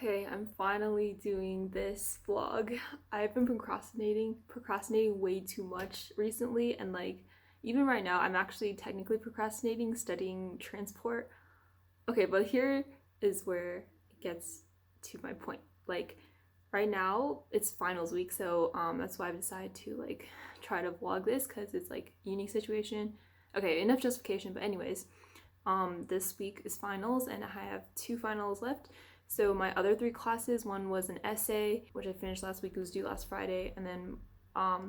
Okay, I'm finally doing this vlog. I've been procrastinating way too much recently, and like even right now I'm actually technically procrastinating studying transport. Okay, but here is where it gets to my point. Like right now it's finals week, so that's why I've decided to like try to vlog this because it's like a unique situation. Okay, enough justification, but anyways, this week is finals and I have 2 finals left. So my other 3 classes, one was an essay, which I finished last week, it was due last Friday, and then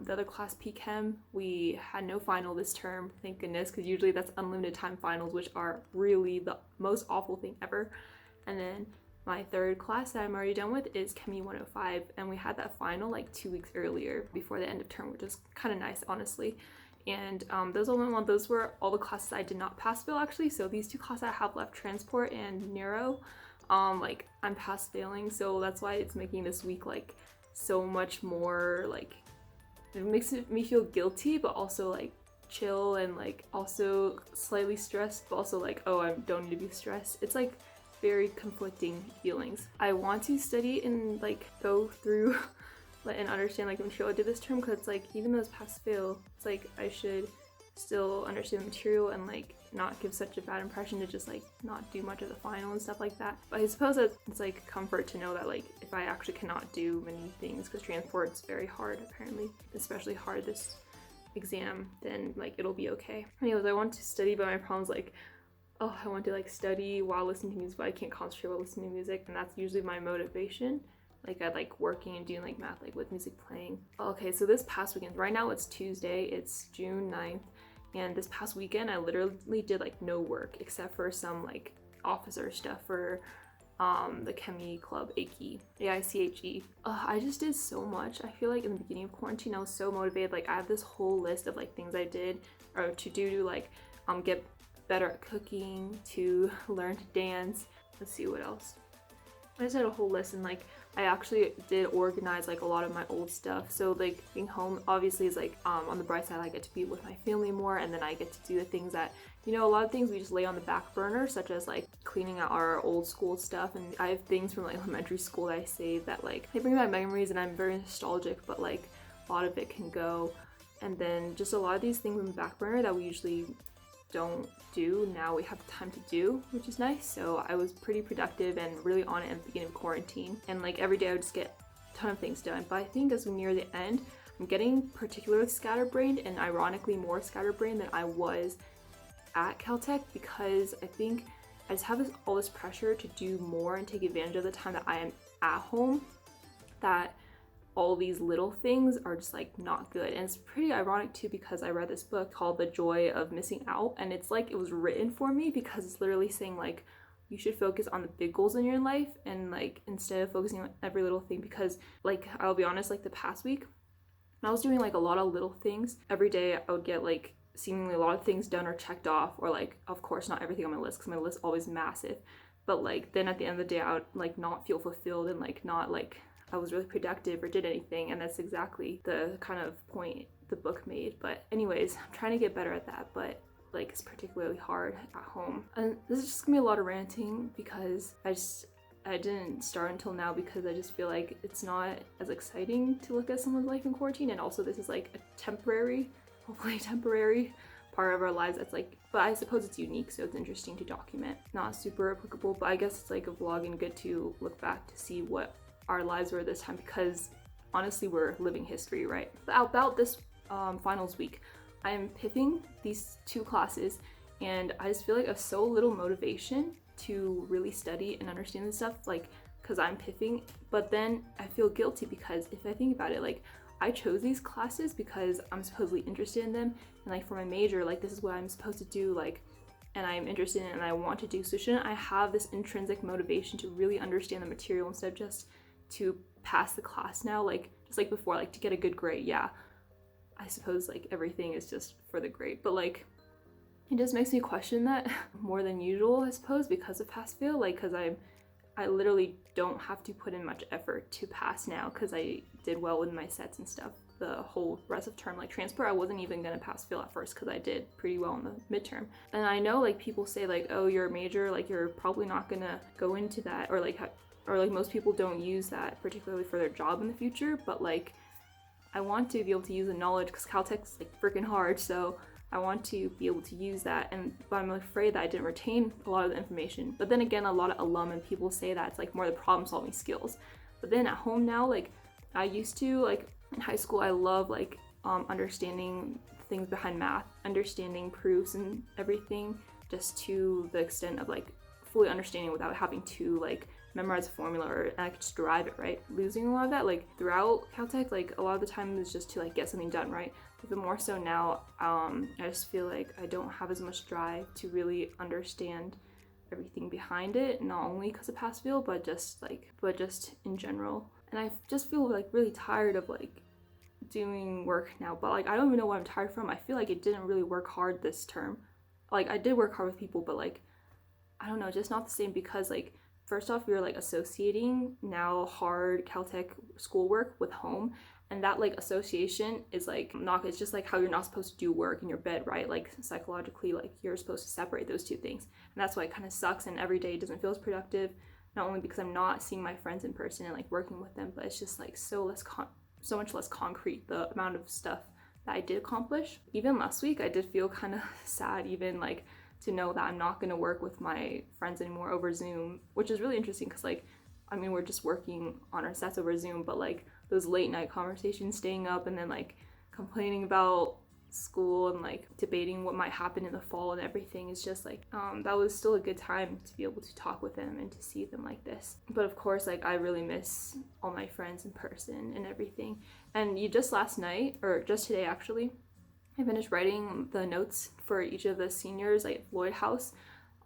the other class, PChem, we had no final this term, thank goodness, because usually that's unlimited time finals, which are really the most awful thing ever. And then my third class that I'm already done with is Chemie 105, and we had that final like 2 weeks earlier before the end of term, which is kind of nice, honestly. And those were all the classes I did not pass fail actually. So these 2 classes I have left, transport and neuro, like I'm pass failing, so that's why it's making this week like so much more like it makes me feel guilty, but also like chill and like also slightly stressed, but also like, oh, I don't need to be stressed. It's like very conflicting feelings. I want to study and like go through and understand like the material I did this term, because it's like even though it's pass fail, it's like I should still understand the material and like not give such a bad impression to just like not do much of the final and stuff like that. But I suppose that it's like comfort to know that like if I actually cannot do many things, because transport's very hard apparently, especially hard this exam, then like it'll be okay. Anyways, I want to study, but my problem's like, oh, I want to like study while listening to music, but I can't concentrate while listening to music, and that's usually my motivation. Like I like working and doing like math like with music playing. Okay, so this past weekend, right now it's Tuesday, it's June 9th, and this past weekend I literally did like no work except for some like officer stuff for the Chemie Club AICHE. I just did so much. I feel like in the beginning of quarantine I was so motivated. Like I have this whole list of like things I did or to do to like get better at cooking, to learn to dance. Let's see what else. I just had a whole list, and like I actually did organize like a lot of my old stuff. So like being home obviously is like on the bright side, I get to be with my family more, and then I get to do the things that, you know, a lot of things we just lay on the back burner, such as like cleaning out our old school stuff. And I have things from like elementary school that I save that like they bring back memories, and I'm very nostalgic, but like a lot of it can go. And then just a lot of these things on the back burner that we usually don't do, now we have time to do, which is nice. So I was pretty productive and really on it at the beginning of quarantine, and like every day I would just get a ton of things done. But I think as we near the end, I'm getting particularly scatterbrained, and ironically more scatterbrained than I was at Caltech, because I think I just have all this pressure to do more and take advantage of the time that I am at home, that all these little things are just like not good. And it's pretty ironic too, because I read this book called The Joy of Missing Out, and it's like it was written for me, because it's literally saying like you should focus on the big goals in your life, and like instead of focusing on every little thing. Because like I'll be honest, like the past week I was doing like a lot of little things every day. I would get like seemingly a lot of things done or checked off, or like of course not everything on my list, because my list is always massive, but like then at the end of the day I would like not feel fulfilled, and like not like I was really productive or did anything. And that's exactly the kind of point the book made. But anyways, I'm trying to get better at that, but like it's particularly hard at home. And this is just gonna be a lot of ranting, because I didn't start until now, because I just feel like it's not as exciting to look at someone's life in quarantine. And also this is like a temporary, hopefully temporary part of our lives that's like, but I suppose it's unique, so it's interesting to document. Not super applicable, but I guess it's like a vlog and good to look back to see what our lives were this time, because honestly we're living history, right? But about this finals week, I'm pipping these 2 classes, and I just feel like I have so little motivation to really study and understand this stuff, like because I'm pipping. But then I feel guilty, because if I think about it, like I chose these classes because I'm supposedly interested in them, and like for my major, like this is what I'm supposed to do, like, and I'm interested in it and I want to do. So shouldn't I have this intrinsic motivation to really understand the material instead of just to pass the class now, like just like before, like to get a good grade? Yeah, I suppose like everything is just for the grade, but like it just makes me question that more than usual, I suppose, because of pass fail, like because I literally don't have to put in much effort to pass now, because I did well with my sets and stuff the whole rest of term. Like transport, I wasn't even gonna pass fail at first, because I did pretty well in the midterm. And I know like people say like, oh, you're a major, like you're probably not gonna go into that, or like or like most people don't use that particularly for their job in the future, but like I want to be able to use the knowledge because Caltech's like freaking hard, so I want to be able to use that, but I'm afraid that I didn't retain a lot of the information. But then again, a lot of alum and people say that it's like more the problem solving skills. But then at home now, like I used to, like in high school, I love like understanding things behind math, understanding proofs and everything, just to the extent of like fully understanding without having to like memorize a formula, or I could just derive it, right? Losing a lot of that like throughout Caltech, like a lot of the time is just to like get something done, right? But the more so now, I just feel like I don't have as much drive to really understand everything behind it, not only because of pass fail, but just in general. And I just feel like really tired of like doing work now, but like I don't even know what I'm tired from. I feel like it didn't really work hard this term. Like I did work hard with people, but like I don't know, just not the same, because like first off, you're like associating now hard Caltech schoolwork with home, and that like association is like not, it's just like how you're not supposed to do work in your bed, right? Like psychologically, like you're supposed to separate those two things, and that's why it kind of sucks, and every day doesn't feel as productive, not only because I'm not seeing my friends in person and like working with them, but it's just like so much less concrete, the amount of stuff that I did accomplish. Even last week I did feel kind of sad, even like to know that I'm not going to work with my friends anymore over Zoom, which is really interesting because like, I mean, we're just working on our sets over Zoom, but like those late night conversations, staying up and then like complaining about school and like debating what might happen in the fall and everything is just like, that was still a good time to be able to talk with them and to see them like this. But of course, like I really miss all my friends in person and everything. And just last night, or just today actually, I finished writing the notes for each of the seniors at Lloyd House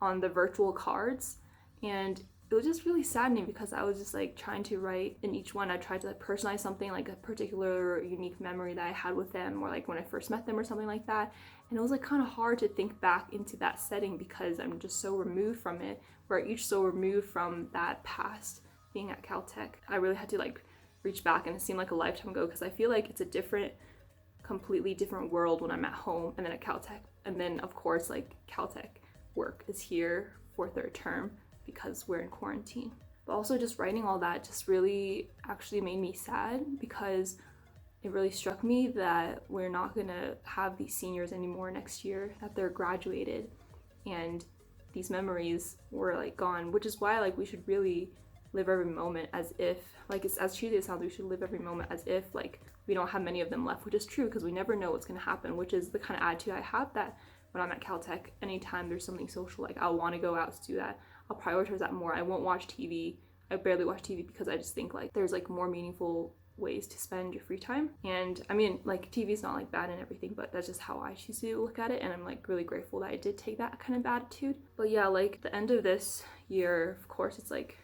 on the virtual cards, and it was just really saddening because I was just like trying to write in each one. I tried to like personalize something, like a particular unique memory that I had with them, or like when I first met them or something like that. And it was like kind of hard to think back into that setting because I'm just so removed from it. We're each so removed from that past being at Caltech. I really had to like reach back, and it seemed like a lifetime ago because I feel like it's a completely different world when I'm at home and then at Caltech. And then of course like Caltech work is here for third term because we're in quarantine. But also just writing all that just really actually made me sad because it really struck me that we're not gonna have these seniors anymore next year, that they're graduated and these memories were like gone, which is why like we should really live every moment as if, like it's as cheesy as it sounds, we should live every moment as if like we don't have many of them left, which is true because we never know what's going to happen, which is the kind of attitude I have, that when I'm at Caltech, anytime there's something social, like I'll want to go out to do that. I'll prioritize that more. I won't watch TV. I barely watch TV because I just think like there's like more meaningful ways to spend your free time. And I mean, like TV's not like bad and everything, but that's just how I choose to look at it, and I'm like really grateful that I did take that kind of attitude. But yeah, like the end of this year, of course, it's like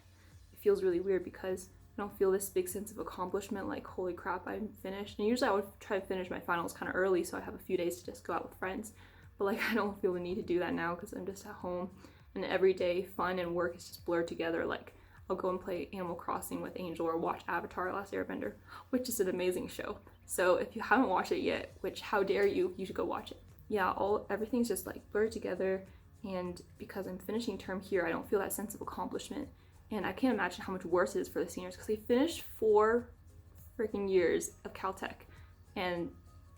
it feels really weird because I don't feel this big sense of accomplishment, like holy crap, I'm finished. And usually I would try to finish my finals kind of early so I have a few days to just go out with friends, but like I don't feel the need to do that now because I'm just at home, and everyday fun and work is just blurred together. Like I'll go and play Animal Crossing with Angel or watch Avatar: Last Airbender, which is an amazing show. So if you haven't watched it yet, which how dare you should go watch it. Yeah, everything's just like blurred together, and because I'm finishing term here, I don't feel that sense of accomplishment. And I can't imagine how much worse it is for the seniors because they finished 4 freaking years of Caltech and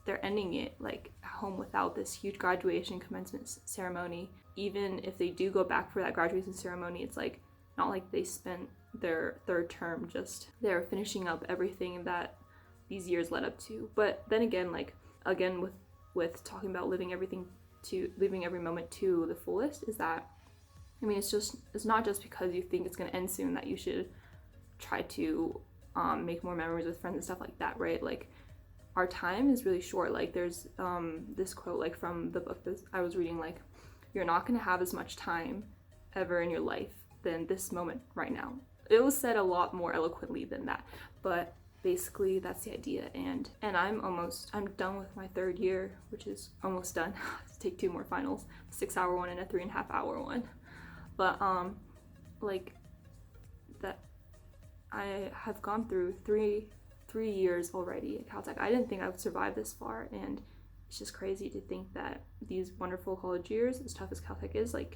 they're ending it like at home without this huge graduation commencement ceremony. Even if they do go back for that graduation ceremony, it's like not like they spent their third term, just they're finishing up everything that these years led up to. But then again, like again with talking about living every moment to the fullest, is that I mean, it's not just because you think it's going to end soon that you should try to make more memories with friends and stuff like that, right? Like, our time is really short. Like, there's this quote, like, from the book that I was reading, like, you're not going to have as much time ever in your life than this moment right now. It was said a lot more eloquently than that, but basically that's the idea. And I'm done with my third year, which is almost done. I have to take 2 more finals, a 6-hour one and a 3.5-hour one. But like that, I have gone through three years already at Caltech. I didn't think I would survive this far, and it's just crazy to think that these wonderful college years, as tough as Caltech is, like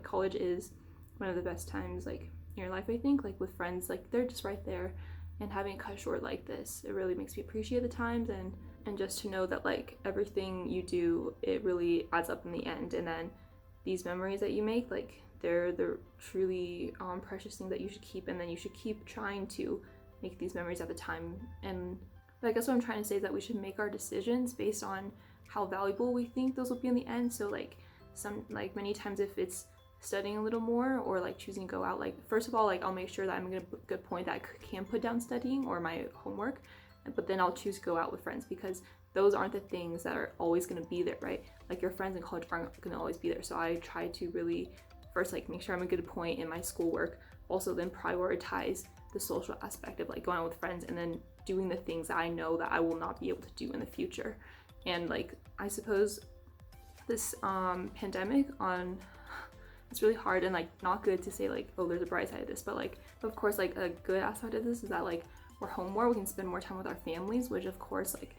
college is one of the best times like in your life, I think, like with friends, like they're just right there, and having it cut short like this, it really makes me appreciate the times, and just to know that like everything you do, it really adds up in the end. And then these memories that you make, like they're truly precious things that you should keep, and then you should keep trying to make these memories at the time. And I guess what I'm trying to say is that we should make our decisions based on how valuable we think those will be in the end. So like many times, if it's studying a little more or like choosing to go out, like first of all, like I'll make sure that I'm gonna good point that I can put down studying or my homework, but then I'll choose to go out with friends, because those aren't the things that are always gonna be there, right? Like your friends in college aren't gonna always be there. So I try to really first like make sure I'm a good point in my schoolwork, also then prioritize the social aspect of like going out with friends, and then doing the things that I know that I will not be able to do in the future. And like I suppose this pandemic it's really hard and like not good to say like, oh, there's a bright side of this, but like of course like a good aspect of this is that like we're home more, we can spend more time with our families, which of course like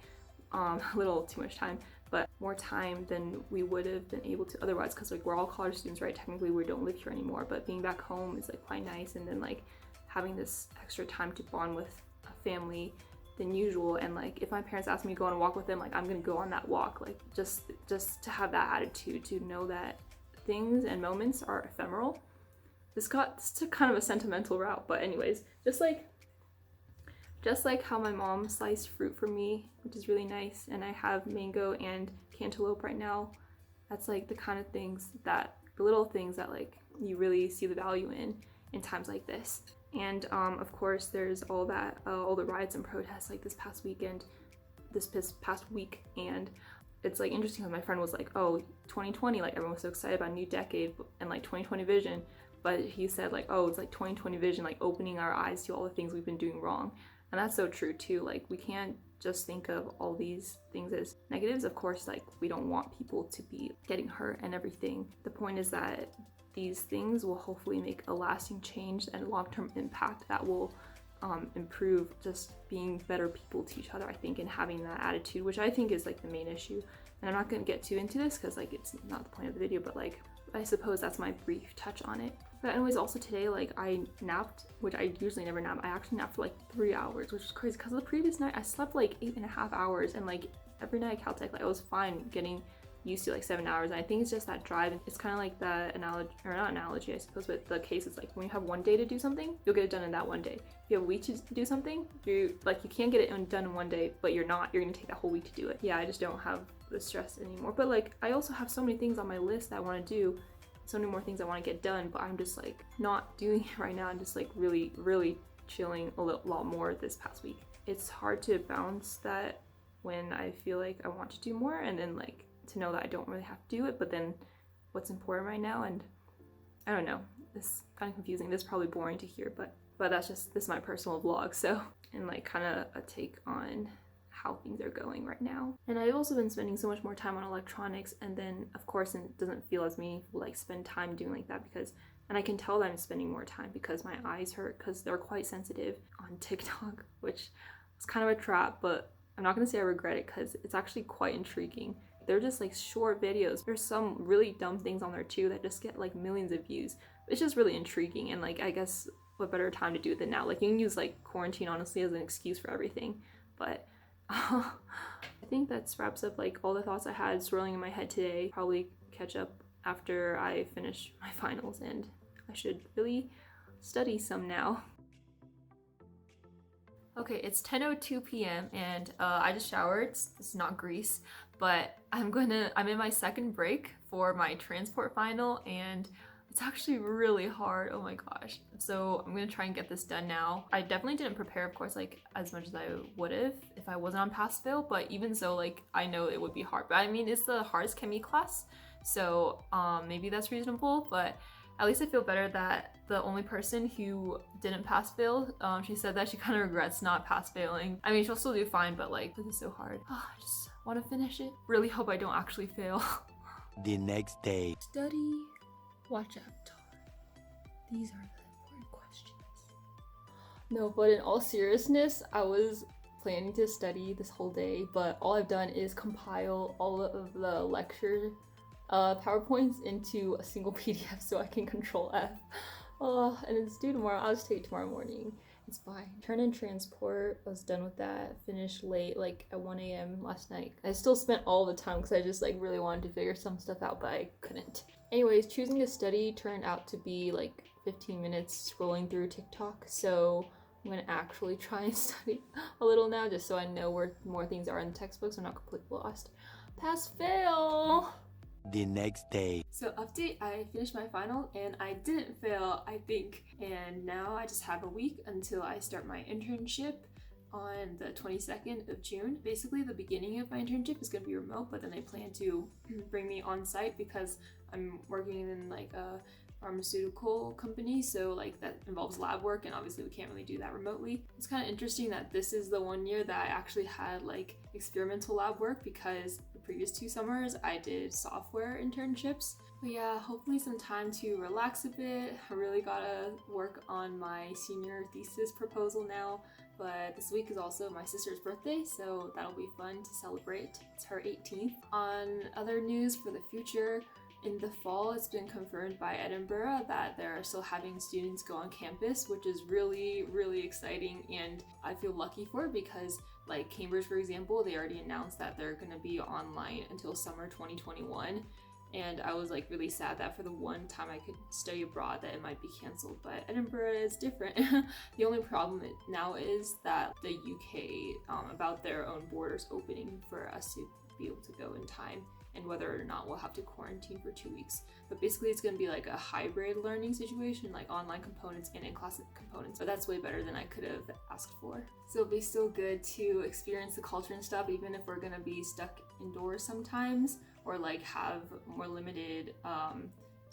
a little too much time, but more time than we would have been able to otherwise, because like we're all college students, right? Technically we don't live here anymore, but being back home is like quite nice, and then like having this extra time to bond with a family than usual. And like if my parents ask me to go on a walk with them, like I'm gonna go on that walk, like just to have that attitude, to know that things and moments are ephemeral. This took kind of a sentimental route, but anyways, just like how my mom sliced fruit for me, which is really nice, and I have mango and cantaloupe right now. That's like the kind of things that, the little things that like you really see the value in times like this. And of course there's all the riots and protests like this past week, and it's like interesting because my friend was like, oh, 2020, like everyone was so excited about a new decade and like 2020 vision, but he said like, oh, it's like 2020 vision, like opening our eyes to all the things we've been doing wrong. And that's so true too. Like we can't just think of all these things as negatives. Of course, like we don't want people to be getting hurt and everything. The point is that these things will hopefully make a lasting change and long-term impact that will improve just being better people to each other, I think, and having that attitude, which I think is like the main issue. And I'm not going to get too into this because like it's not the point of the video, but like I suppose that's my brief touch on it. But anyways, also today like I napped, which I usually never nap. I actually napped for like 3 hours, which is crazy because the previous night I slept like 8.5 hours, and like every night at Caltech, like I was fine getting used to like 7 hours. And I think it's just that drive. It's kind of like the analogy, or not analogy I suppose, but the case is like when you have one day to do something, you'll get it done in that one day. If you have a week to do something, you can't get it done in one day, but you're gonna take that whole week to do it. Yeah, I just don't have the stress anymore. But like I also have so many things on my list that I want to do, so many more things I want to get done, but I'm just like not doing it right now. I'm just like really chilling a lot more this past week. It's hard to balance that when I feel like I want to do more, and then like to know that I don't really have to do it, but then what's important right now. And I don't know, this is kind of confusing. This is probably boring to hear, but this is my personal vlog, so, and like kind of a take on how things are going right now. And I've also been spending so much more time on electronics, and then of course it doesn't feel as meaningful like spend time doing like that, because, and I can tell that I'm spending more time because my eyes hurt, because they're quite sensitive on TikTok, which is kind of a trap, but I'm not gonna say I regret it because it's actually quite intriguing. They're just like short videos. There's some really dumb things on there too that just get like millions of views. It's just really intriguing, and like I guess what better time to do it than now. Like you can use like quarantine honestly as an excuse for everything, but I think that wraps up like all the thoughts I had swirling in my head today. Probably catch up after I finish my finals, and I should really study some now. Okay, it's 10:02 p.m. and I just showered. This is not Greece, but I'm in my second break for my transport final, and it's actually really hard. Oh my gosh. So I'm gonna try and get this done now. I definitely didn't prepare, of course, like as much as I would have if I wasn't on pass fail, but even so, like I know it would be hard. But I mean, it's the hardest chemie class, so maybe that's reasonable, but at least I feel better that the only person who didn't pass fail, she said that she kind of regrets not pass failing. I mean, she'll still do fine, but like, this is so hard. Oh, I just want to finish it. Really hope I don't actually fail. The next day. Study, watch Avatar. These are the important questions. No, but in all seriousness, I was planning to study this whole day, but all I've done is compile all of the lecture PowerPoints into a single PDF so I can Control F. Oh, and it's due tomorrow. I'll just take it tomorrow morning. It's fine. Turn in transport. I was done with that. Finished late, like at 1 a.m. last night. I still spent all the time because I just like really wanted to figure some stuff out, but I couldn't. Anyways, choosing to study turned out to be like 15 minutes scrolling through TikTok. So I'm gonna actually try and study a little now just so I know where more things are in the textbooks. I'm not completely lost. Pass fail. The next day. So update, I finished my final and I didn't fail, I think. And now I just have a week until I start my internship on the 22nd of June. Basically the beginning of my internship is going to be remote, but then they plan to bring me on site because I'm working in like a pharmaceutical company, so like that involves lab work, and obviously we can't really do that remotely. It's kind of interesting that this is the one year that I actually had like experimental lab work because the previous 2 summers I did software internships. But yeah, hopefully some time to relax a bit. I really gotta work on my senior thesis proposal now, but this week is also my sister's birthday, so that'll be fun to celebrate. It's her 18th. On other news for the future, in the fall, it's been confirmed by Edinburgh that they're still having students go on campus, which is really, really exciting, and I feel lucky for it because like Cambridge, for example, they already announced that they're going to be online until summer 2021, and I was like really sad that for the one time I could study abroad that it might be canceled, but Edinburgh is different. The only problem now is that the UK, about their own borders opening for us to be able to go in time, and whether or not we'll have to quarantine for 2 weeks. But basically it's going to be like a hybrid learning situation, like online components and in-class components. But that's way better than I could have asked for. So it'll be still good to experience the culture and stuff, even if we're going to be stuck indoors sometimes, or like have more limited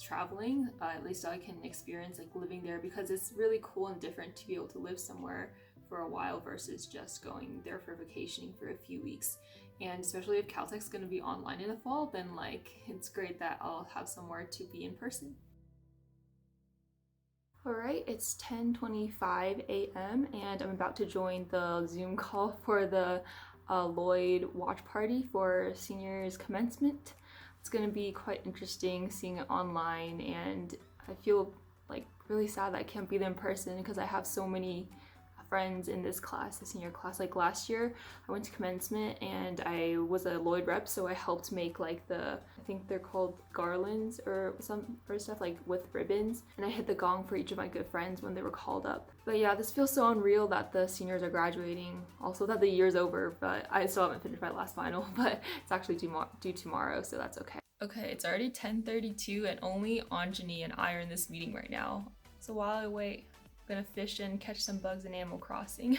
traveling. At least I can experience like living there, because it's really cool and different to be able to live somewhere for a while versus just going there for vacationing for a few weeks. And especially if Caltech's going to be online in the fall, then like it's great that I'll have somewhere to be in person. Alright, it's 10:25 a.m. and I'm about to join the Zoom call for the Lloyd watch party for seniors commencement. It's going to be quite interesting seeing it online, and I feel like really sad that I can't be there in person because I have so many friends in this class, the senior class. Like last year I went to commencement and I was a Lloyd rep, so I helped make like the, I think they're called garlands or some or stuff like with ribbons, and I hit the gong for each of my good friends when they were called up. But yeah, this feels so unreal that the seniors are graduating, also that the year's over, but I still haven't finished my last final, but it's actually due tomorrow, so that's okay. Okay, it's already 10:32 and only Anjani and I are in this meeting right now. So while I wait, I'm gonna fish and catch some bugs in Animal Crossing.